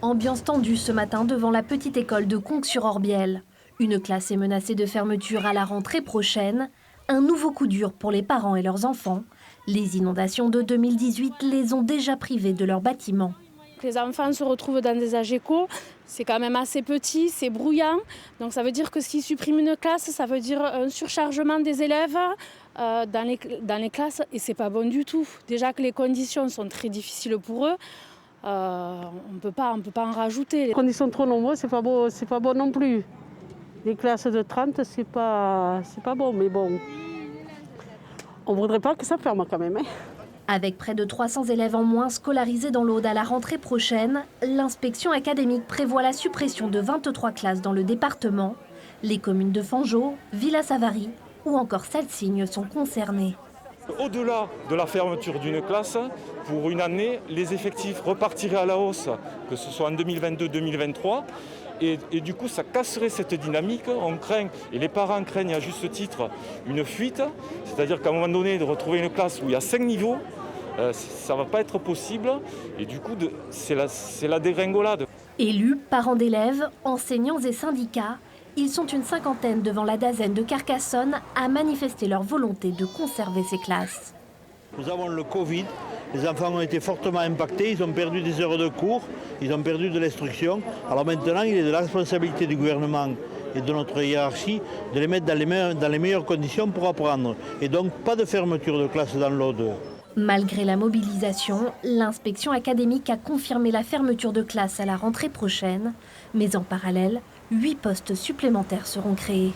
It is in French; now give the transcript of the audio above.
Ambiance tendue ce matin devant la petite école de Conques-sur-Orbiel. Une classe est menacée de fermeture à la rentrée prochaine. Un nouveau coup dur pour les parents et leurs enfants. Les inondations de 2018 les ont déjà privés de leur bâtiment. Les enfants se retrouvent dans des AGECO, c'est quand même assez petit, c'est brouillant. Donc ça veut dire que s'ils suppriment une classe, ça veut dire un surchargement des élèves dans les classes et c'est pas bon du tout. Déjà que les conditions sont très difficiles pour eux, on peut pas en rajouter. Quand ils sont trop nombreux, c'est pas bon non plus. Les classes de 30, c'est pas bon, mais bon. On voudrait pas que ça ferme quand même. Avec près de 300 élèves en moins scolarisés dans l'Aude à la rentrée prochaine, l'inspection académique prévoit la suppression de 23 classes dans le département. Les communes de Fangeau, Villa-Savary ou encore Salsigne sont concernées. Au-delà de la fermeture d'une classe, pour une année, les effectifs repartiraient à la hausse, que ce soit en 2022-2023. Et du coup, ça casserait cette dynamique. On craint, et les parents craignent à juste titre, une fuite. C'est-à-dire qu'à un moment donné, de retrouver une classe où il y a 5 niveaux, ça ne va pas être possible. Et du coup, c'est la dégringolade. Élus, parents d'élèves, enseignants et syndicats, ils sont une cinquantaine devant la Dasen de Carcassonne à manifester leur volonté de conserver ces classes. Nous avons le Covid, les enfants ont été fortement impactés, ils ont perdu des heures de cours, ils ont perdu de l'instruction. Alors maintenant, il est de la responsabilité du gouvernement et de notre hiérarchie de les mettre dans les meilleures conditions pour apprendre. Et donc, pas de fermeture de classe dans l'Aude. Malgré la mobilisation, l'inspection académique a confirmé la fermeture de classes à la rentrée prochaine. Mais en parallèle, 8 postes supplémentaires seront créés.